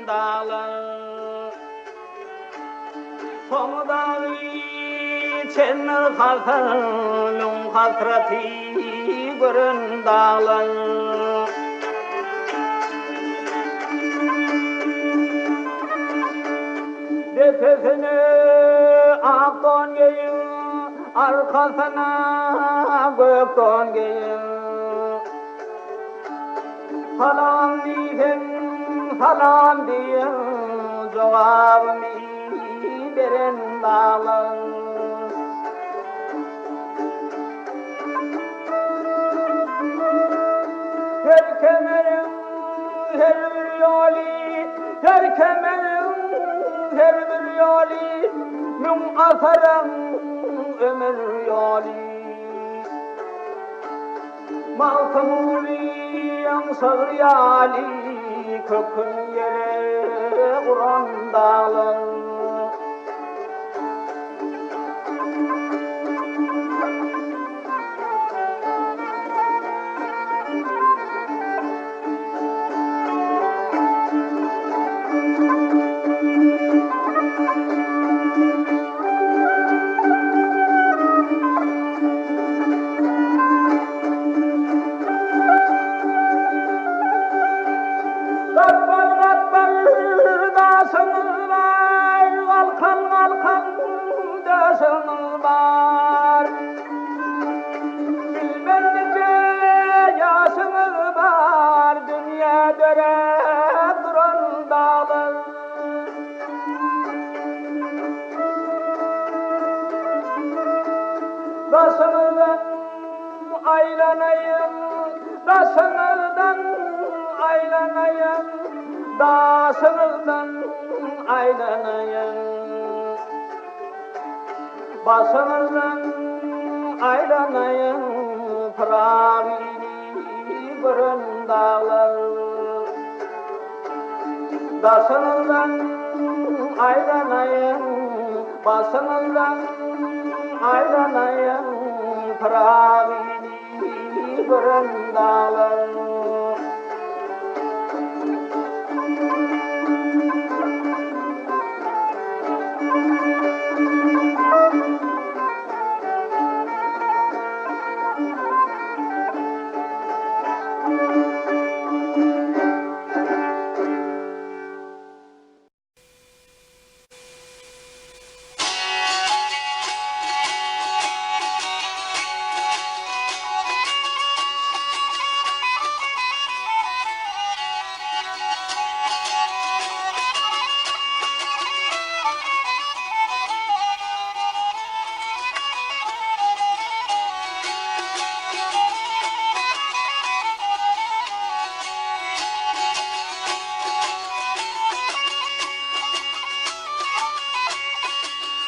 dağlar Soğudan içenler halkın hasreti görün dağlar Tepesine ak don giyin, arkasına gök don giyin. Salam diyen, salam diyen, cevabımı veren dağlar. Her kemerin, her bir yolu, her kemerin, her bir yolu, min asarın ömür yolu. Malkımuliyem savriyali, kökün yere kuran dağlar. Başınızdan aylanayım, başınızdan aylanayım, başınızdan aylanayım. Başınızdan aylanayım, pırağını görün dağlar. Başınızdan aylanayım, başınızdan aylanayım, pırağını görün dağlar.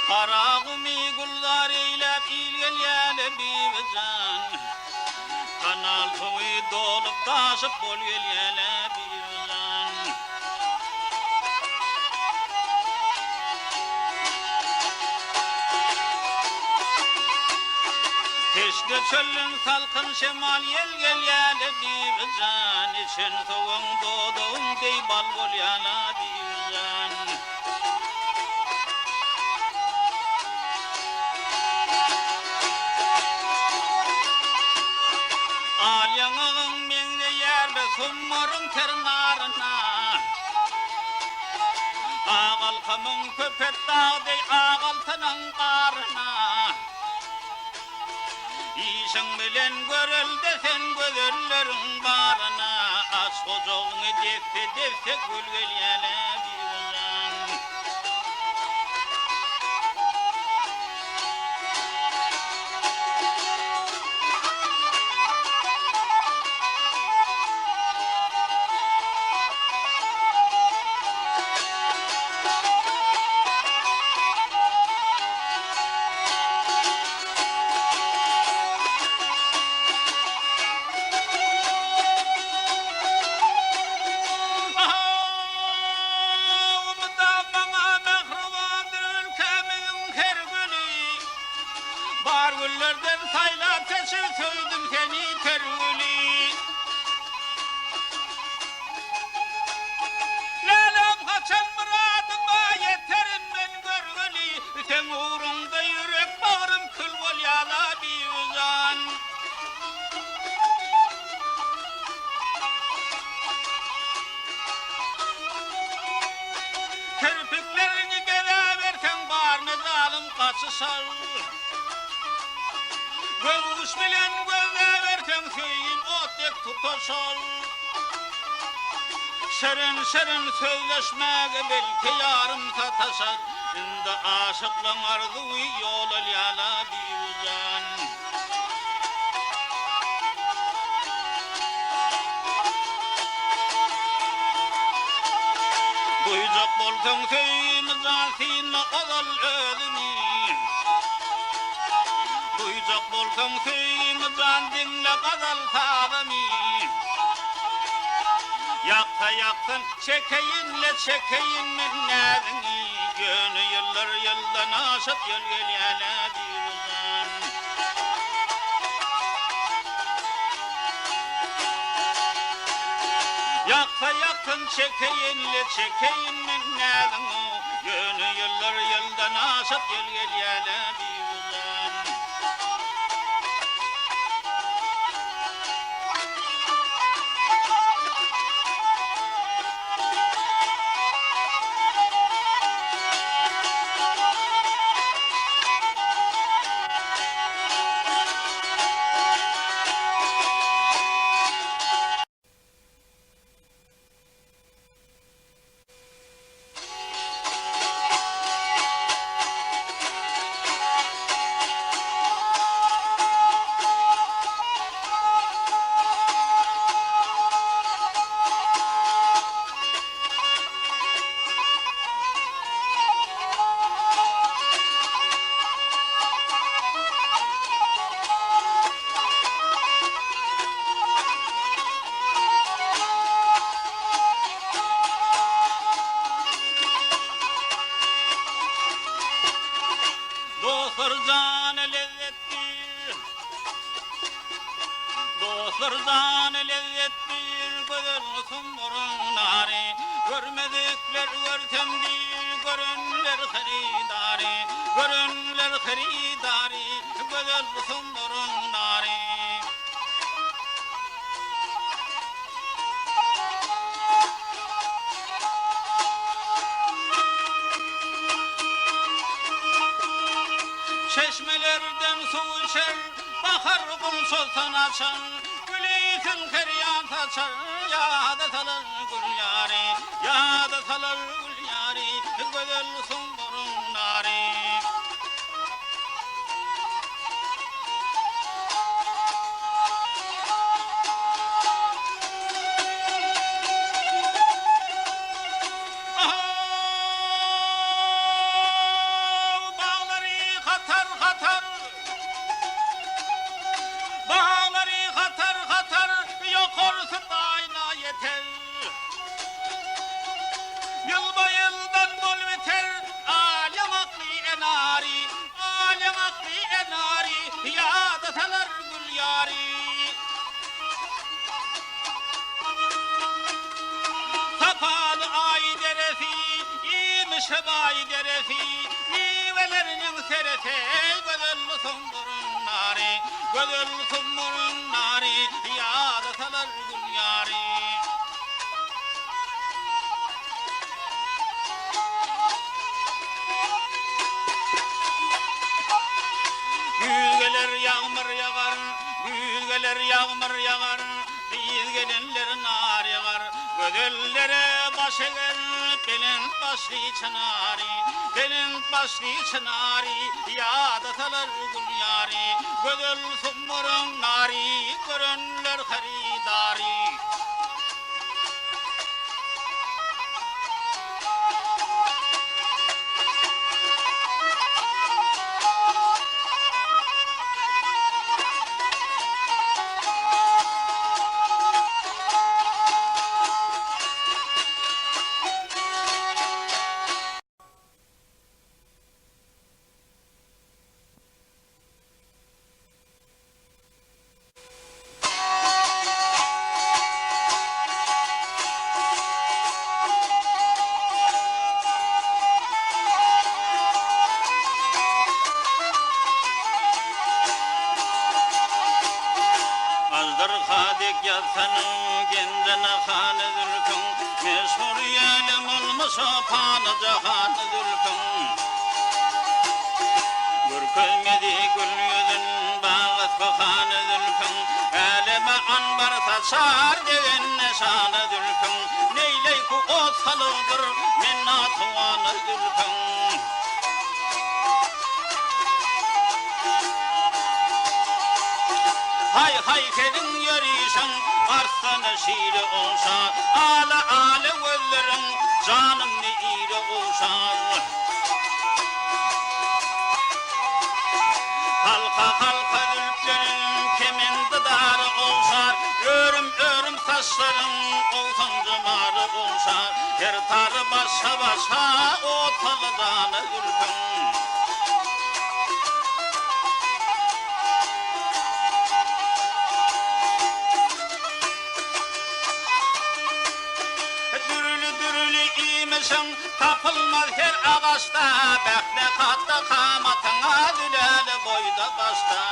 Karagumi gullar eylep ilgelyele bizden Kanal tuvi dolup taşıp bol gelyele bizden Teşte çöllün salkın şemal yel gelyele bizden İçin soğun doğduğun dey bal bol yana bizden Alyağın menge yerde summarın ternarına Ağalkamın köpet dağday ağaltanın qarına İşin bilen görül desen gözöllerin barına Aç kozoğunu defte defte gülgel yele bizden Kirpiklerini geleverten bar ne zalim kaçışar. Göz bilen gözleverten köyün otek tutuşar. Şerin şerin sözleşmege belki yarım tataşar. Indi aşıklığın arzuyu yol alyala bir uzan. Duyacak bolsan köyümüzden sinne odal ölümü. Duyacak bolsan köyümüzden dinle kadal sağlamı. Yakta yaktın çekeyinle çekeyin minnedini. Gönü yıllar yıldan aşıp yıl gelyele bir uzan. Yakta yaktın çekeyinle çekeyin minnedini. Gönü yıllar yıldan aşıp yıl gelyele bir uzan. Dostlar canı lezzettir. Dostlar canı lezzettir. Gözün burun nari. Görmedikler görtemdir. Görünler haridari. Görünler haridari. Gözün burun nari. Çeşmelerden su içer, bakar kumsoltan açar, gülüytün feryat açar, yâda salır gül yâri, yâda salır gül yâri, güzel sumburun nâri. Şebay derefi, nivelerinin sereti, gözül sumburun nari, gözül sumburun nari, yâda salar gül yâri. Güzgeler yağmur yağar, güzgeler yağmur yağar, biz gelenler nar yağar, gözüllere baş eğer, belin başlı çınari, belin başlı çınari, yâda salar gül yâri, gözül sumurun nari, görünler haridari. şapanı cahanı zülfün görkülmedi gül yüzün bağıt kokanı zülfün elime anbar saçar degen neşanı zülfün neyley ku ot salıdır minnatuanı zülfün hay hay kedin yarışan arslanı şiiri olsa ala ala gözlerin canım ne iri olsa halka halka zülflerin kimin dıdarı olsa örüm örüm saçların olsun cımarı olsa her tarı başa başa o talıdanı zülfün tapılmaz her ağaçta bekle katta kamatına düleli boyda başta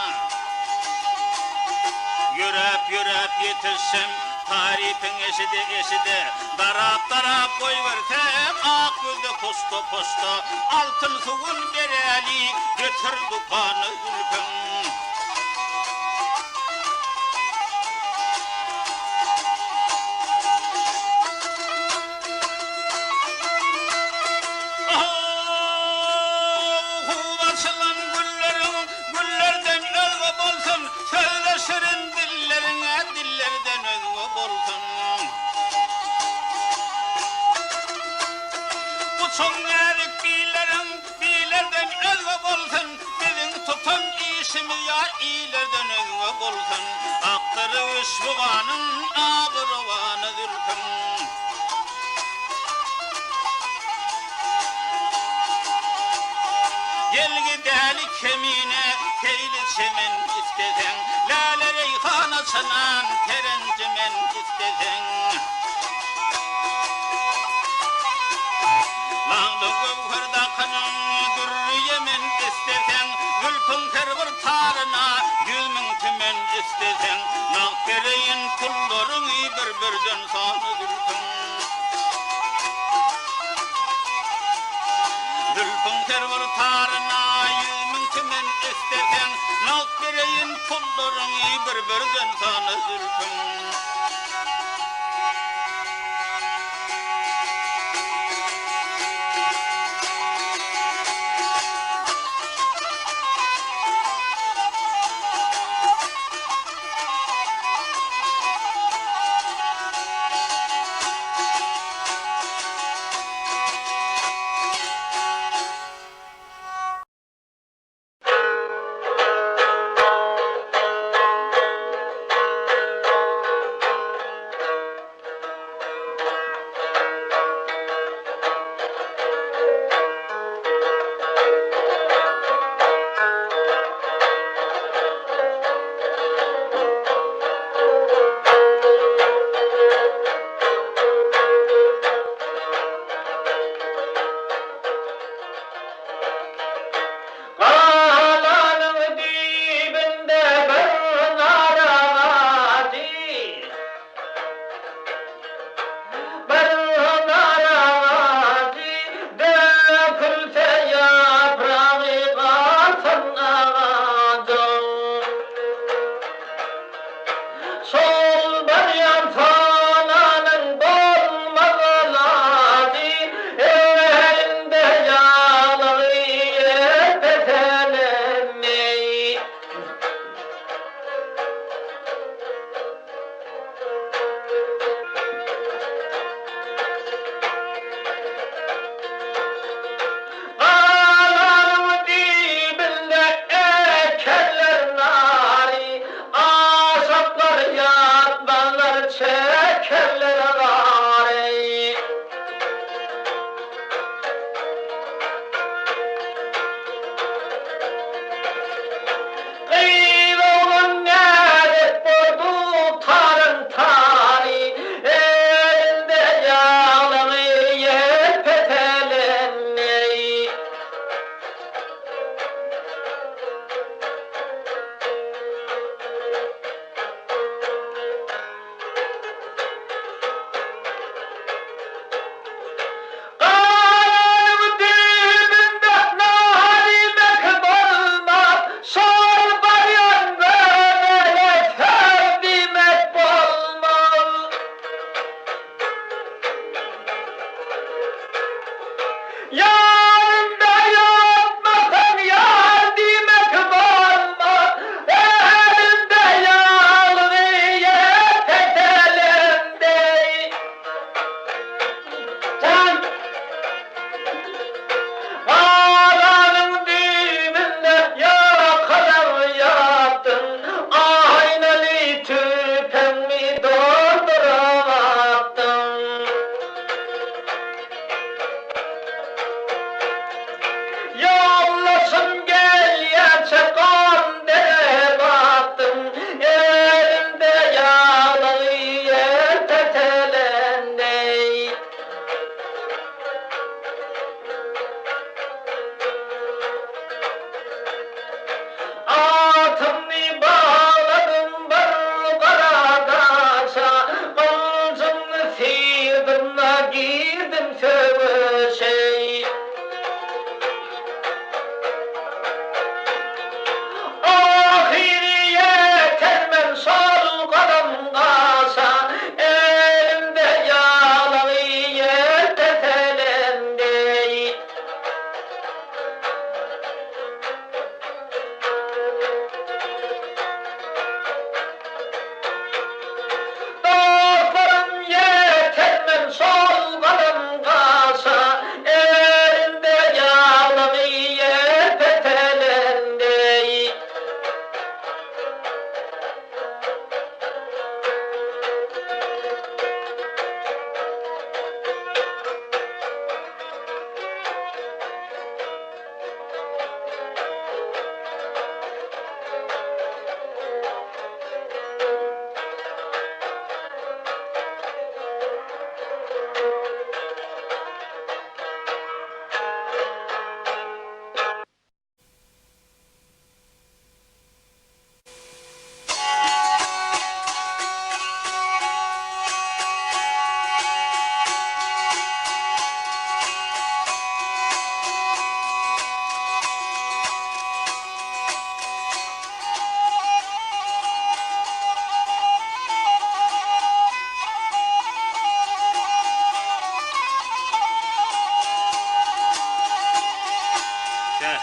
yürep yetişim tarifin eşidi darap darap boy vertem ak gözde posto altın suğun bereli götür dukanı zülfün Songerik bilerden özgü bolsun bizim tutan işimiz ya ilerden özgü bolsun aktırı üşbuğanın abırvanı zülfün gel gidelim kemine teyli çemen istesen lale reyhan açılan terencimen istesen Lağlı gövherde kanın gürriyemen istesen Gülpün tervir tarına yüzmün tümen istesen Nakbereyin kulların birden sanı gülpün Gülpün tervir tarına yüzmün tümen istesen Nakbereyin kulların birden sanı gülpün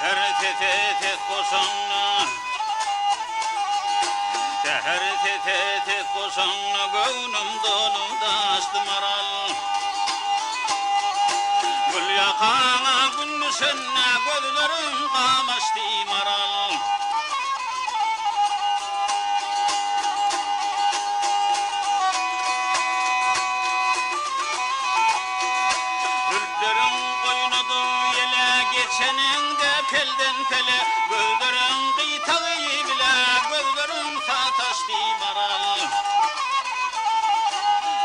Seher tetet koşanla Seher tetet koşanla Gönlüm dolu daştı maral Gül yakana gün senne Gözlerim kamaştı maral Geçenin de pelden pele Gözlerin kıytağı bile Gözlerin sataştı maral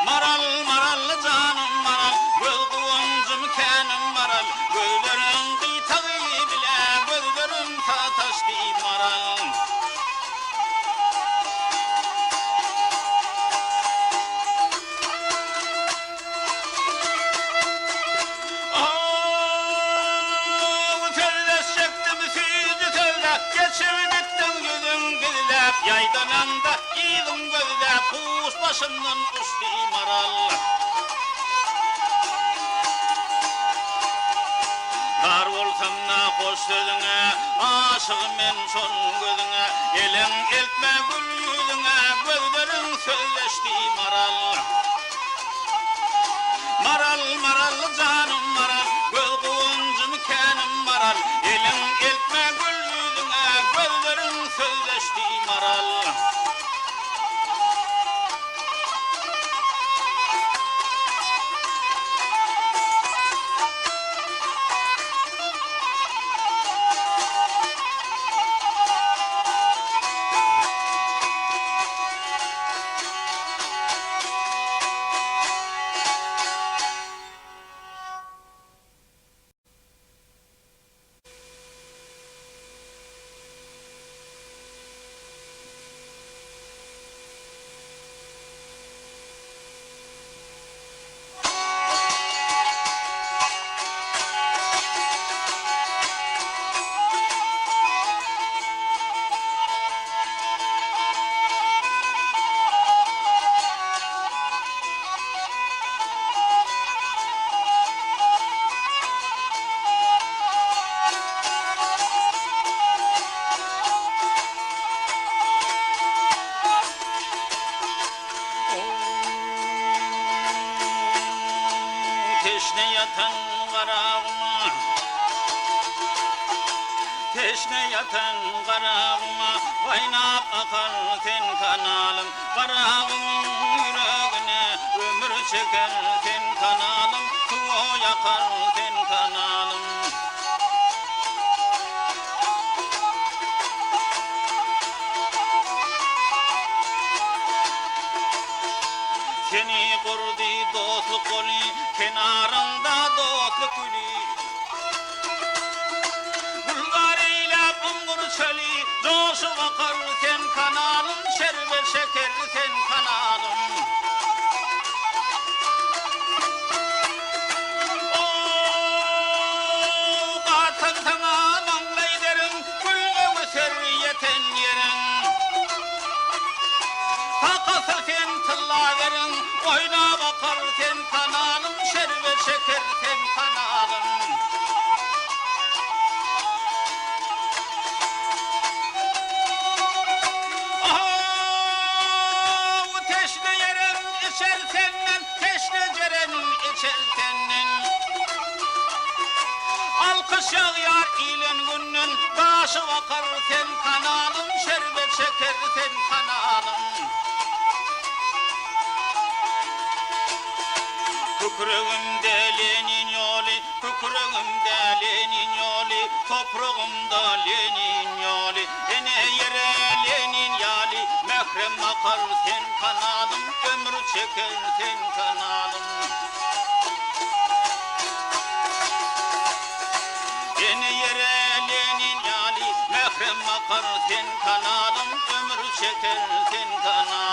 Maral maral canım maral Göz kıvancım kenim maral Gözlerin kıytağı bile Gözlerin sataştı maral Yaydananda ilim gözle Kuş başımdan uçtu maral Dar olsam na hoş sözüne Aşığım men son gözüne Elin eltme gül yüzüne Gözlerin sözleşti maral Maral maral canım maral Göz kıvancım kenim maral Elin eltme gül yüzüne Gözlerin sözleşti maral Teşne yatan karağıma Teşne yatan karağıma Kaynap akar ten kanalım Karağımın yüreğine Ömür çeker ten kanalım Tuğ yakar ten kanalım Seni kurdu dostluk kolu Kenarında dostluk gülü Bulgarıyla bulgur çölü Coşu bakar sen kanalım Şerbet şeker sen kanalım Ooo Katan sana manglay derim Gülge öser yeten yerin Takası sen tılla verin Oyna bakar sen kanalım Şerbet şeker sen kanalım Oh, teşne yerin içer senden Teşne cerenin içer senden Alkış yağar ilen günün Başı bakar sen kanalım Şerbet şeker sen kanalım Kükrüğümde Lenin yolu, kükrüğümde Lenin yolu, toprağımda Lenin yolu, ene yere Lenin yali, mehrem akar sen kanalım, ömür çeker sen kanalım. Ene yere Lenin yali, mehrem akar sen kanalım, ömür çeker sen kanalım.